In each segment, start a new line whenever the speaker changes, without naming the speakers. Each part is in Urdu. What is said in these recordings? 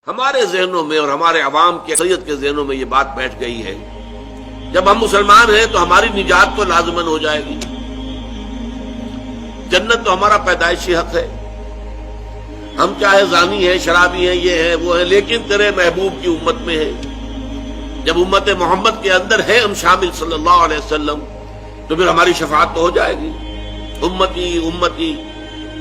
ہمارے ذہنوں میں اور ہمارے عوام کی اکثریت کے ذہنوں میں یہ بات بیٹھ گئی ہے جب ہم مسلمان ہیں تو ہماری نجات تو لازماً ہو جائے گی، جنت تو ہمارا پیدائشی حق ہے، ہم چاہے زانی ہیں، شرابی ہیں، یہ ہیں وہ ہیں، لیکن تیرے محبوب کی امت میں ہے، جب امت محمد کے اندر ہے ہم شامل صلی اللہ علیہ وسلم تو پھر ہماری شفاعت تو ہو جائے گی۔ امتی امتی،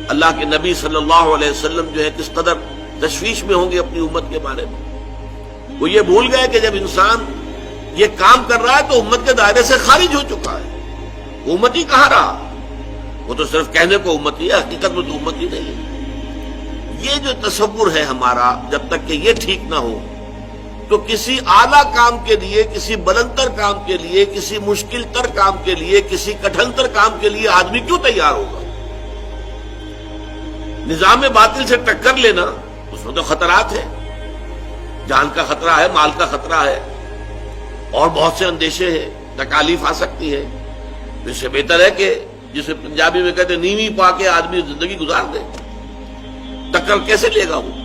اللہ کے نبی صلی اللہ علیہ وسلم جو ہے کس قدر تشویش میں ہوں گے اپنی امت کے بارے میں۔ وہ یہ بھول گئے کہ جب انسان یہ کام کر رہا ہے تو امت کے دائرے سے خارج ہو چکا ہے، وہ امتی کہاں رہا؟ وہ تو صرف کہنے کو امتی ہے، حقیقت میں تو امتی نہیں ہے۔ یہ جو تصور ہے ہمارا، جب تک کہ یہ ٹھیک نہ ہو تو کسی اعلیٰ کام کے لیے، کسی بلند تر کام کے لیے، کسی مشکل تر کام کے لیے، کسی کٹھن تر کام کے لیے آدمی کیوں تیار ہوگا؟ نظام باطل سے ٹکر لینا، اس میں تو خطرات ہیں، جان کا خطرہ ہے، مال کا خطرہ ہے، اور بہت سے اندیشے ہیں، تکالیف آ سکتی ہے۔ اس سے بہتر ہے کہ جسے پنجابی میں کہتے ہیں نیوی پا کے آدمی زندگی گزار دے۔ ٹکر کیسے لے گا وہ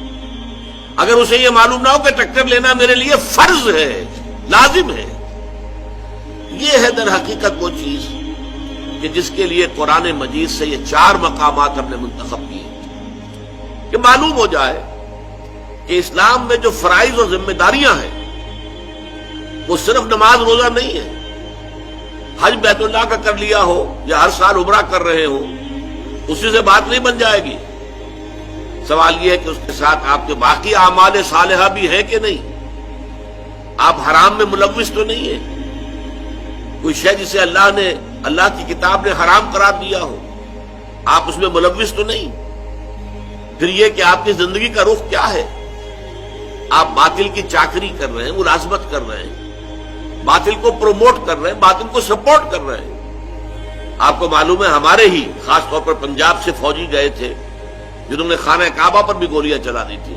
اگر اسے یہ معلوم نہ ہو کہ ٹکر لینا میرے لیے فرض ہے، لازم ہے؟ یہ ہے در حقیقت وہ چیز کہ جس کے لیے قرآن مجید سے یہ 4 مقامات ہم نے منتخب کیے کہ معلوم ہو جائے کہ اسلام میں جو فرائض اور ذمہ داریاں ہیں وہ صرف نماز روزہ نہیں ہے، حج بیت اللہ کا کر لیا ہو یا ہر سال عمرہ کر رہے ہو اسی سے بات نہیں بن جائے گی۔ سوال یہ ہے کہ اس کے ساتھ آپ کے باقی اعمال صالحہ بھی ہیں کہ نہیں؟ آپ حرام میں ملوث تو نہیں ہیں؟ کوئی شے جسے اللہ کی کتاب نے حرام قرار دیا ہو آپ اس میں ملوث تو نہیں؟ پھر یہ کہ آپ کی زندگی کا رخ کیا ہے؟ آپ باطل کی چاکری کر رہے ہیں، ملازمت کر رہے ہیں، باطل کو پروموٹ کر رہے ہیں، باطل کو سپورٹ کر رہے ہیں۔ آپ کو معلوم ہے ہمارے ہی خاص طور پر پنجاب سے فوجی گئے تھے جنہوں نے خانہ کعبہ پر بھی گولیاں چلا دی تھی،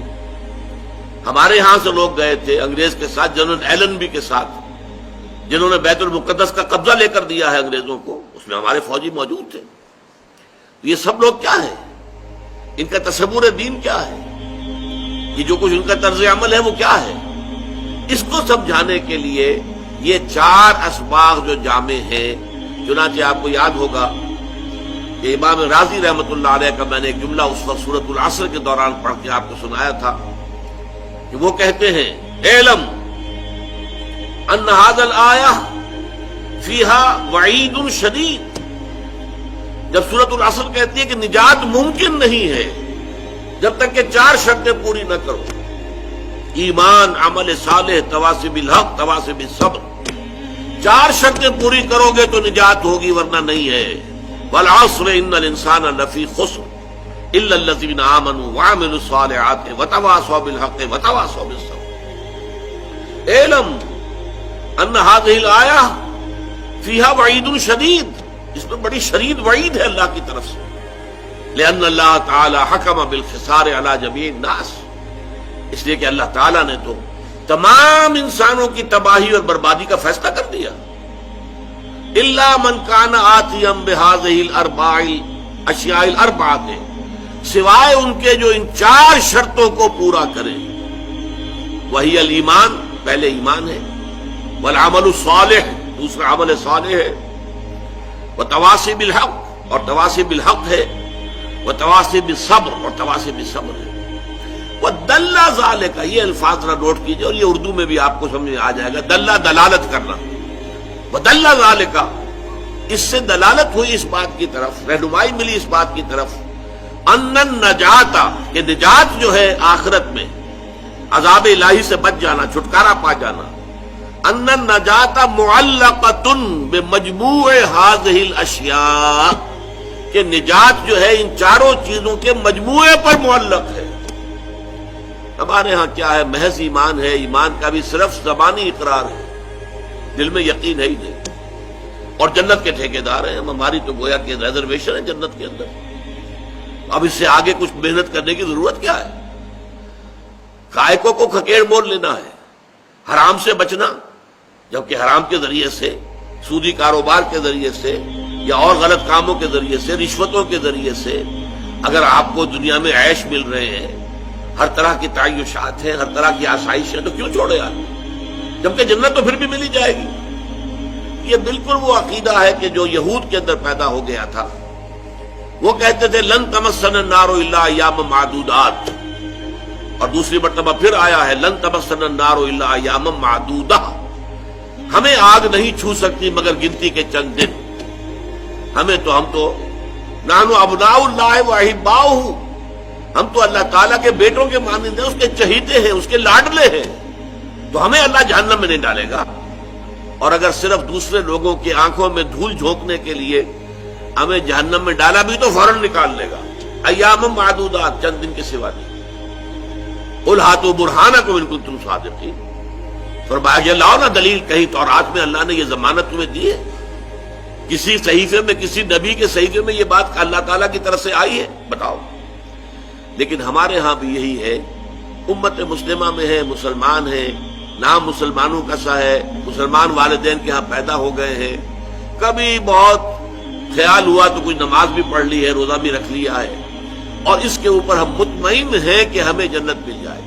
ہمارے یہاں سے لوگ گئے تھے انگریز کے ساتھ، جنرل ایلنبی کے ساتھ، جنہوں نے بیت المقدس کا قبضہ لے کر دیا ہے انگریزوں کو، اس میں ہمارے فوجی موجود تھے۔ یہ سب لوگ کیا ہیں؟ ان کا تصور دین کیا ہے؟ یہ جو کچھ ان کا طرز عمل ہے وہ کیا ہے؟ اس کو سمجھانے کے لیے یہ 4 اسباق جو جامع ہیں، چنانچہ آپ کو یاد ہوگا کہ امام رازی رحمۃ اللہ علیہ کا میں نے ایک جملہ اس وقت سورۃ العصر کے دوران پڑھ کے آپ کو سنایا تھا کہ وہ کہتے ہیں اعلم ان ھذا الآیہ فیہا وعید شدید۔ جب سورۃ العصر کہتی ہے کہ نجات ممکن نہیں ہے جب تک کہ 4 شرطیں پوری نہ کرو، ایمان، عمل صالح، تواصی بالحق، تواصی بالصبر، 4 شرطیں پوری کرو گے تو نجات ہوگی، ورنہ نہیں ہے۔ والعصر ان الانسان لفی خسر الا الذین آمنوا وعملوا الصالحات وتواصوا بالحق وتواصوا بالصبر۔ اعلم ان هذه الآیہ فیہا وعید شدید، اس میں بڑی شدید وعید ہے اللہ کی طرف سے، لأن اللہ تعالی حکم بالخسار علی جمیع الناس، اس لیے کہ اللہ تعالیٰ نے تو تمام انسانوں کی تباہی اور بربادی کا فیصلہ کر دیا۔ الا من کان آتیا بہذہ الاربع الاشیاء الاربعۃ، سوائے ان کے جو ان 4 شرطوں کو پورا کریں۔ وہی الایمان، پہلے ایمان ہے، والعمل الصالح، دوسرا عمل صالح ہے، وتواصی بالحق، اور تواصی بالحق ہے، وتواصی بالصبر، اور تواصی بالصبر ہے۔ ودل ذالک، یہ الفاظ ذرا نوٹ کیجئے اور یہ اردو میں بھی آپ کو سمجھ میں آ جائے گا، دلہ دلالت کرنا، ودل ذالک، اس سے دلالت ہوئی اس بات کی طرف، رہنمائی ملی اس بات کی طرف، ان النجات، کہ نجات جو ہے آخرت میں عذاب الہی سے بچ جانا، چھٹکارا پا جانا، ان النجات معلقۃ بمجموع هذه الاشیاء، کہ نجات جو ہے ان 4 چیزوں کے مجموعے پر معلق ہے۔ ہمارے ہاں کیا ہے؟ محض ایمان ہے، ایمان کا بھی صرف زبانی اقرار ہے، دل میں یقین ہے ہی نہیں، اور جنت کے ٹھیکیدار ہیں ہم، ہماری تو گویا کہ ریزرویشن ہے جنت کے اندر۔ اب اس سے آگے کچھ محنت کرنے کی ضرورت کیا ہے؟ کائکوں کو کھکیڑ مول لینا ہے، حرام سے بچنا، جبکہ حرام کے ذریعے سے، سودی کاروبار کے ذریعے سے، یا اور غلط کاموں کے ذریعے سے، رشوتوں کے ذریعے سے اگر آپ کو دنیا میں عیش مل رہے ہیں، ہر طرح کی تعیشات ہیں، ہر طرح کی آسائش ہے، تو کیوں چھوڑے آدمی؟ جبکہ جنت تو پھر بھی مل ہی جائے گی۔ یہ بالکل وہ عقیدہ ہے کہ جو یہود کے اندر پیدا ہو گیا تھا۔ وہ کہتے تھے لن تمسنا النار الا ایام معدودات، اور دوسری مرتبہ پھر آیا ہے لن تمسنا النار الا ایام معدودہ، ہمیں آگ نہیں چھو سکتی مگر گنتی کے چند دن۔ ہم تو نحن ابناء اللہ واحباؤہ، ہم تو اللہ تعالیٰ کے بیٹوں کے مانند ہیں، اس کے چہیتے ہیں، اس کے لاڈلے ہیں، تو ہمیں اللہ جہنم میں نہیں ڈالے گا۔ اور اگر صرف دوسرے لوگوں کی آنکھوں میں دھول جھونکنے کے لیے ہمیں جہنم میں ڈالا بھی تو فوراً نکال لے گا۔ ایام معدودات، چند دن کے سوا نہیں۔ قل ہاتوا برہانکم ان کنتم صادقین، فرمایا کہ لاؤ نا دلیل، کہیں تورات میں اللہ نے یہ ضمانت تمہیں دی ہے؟ کسی صحیفے میں، کسی نبی کے صحیفے میں یہ بات اللہ تعالیٰ کی طرف سے آئی ہے؟ بتاؤ۔ لیکن ہمارے ہاں بھی یہی ہے، امت مسلمہ میں ہے، مسلمان ہیں، نام مسلمانوں کا سا ہے، مسلمان والدین کے ہاں پیدا ہو گئے ہیں، کبھی بہت خیال ہوا تو کوئی نماز بھی پڑھ لی ہے، روزہ بھی رکھ لیا ہے، اور اس کے اوپر ہم مطمئن ہیں کہ ہمیں جنت مل جائے۔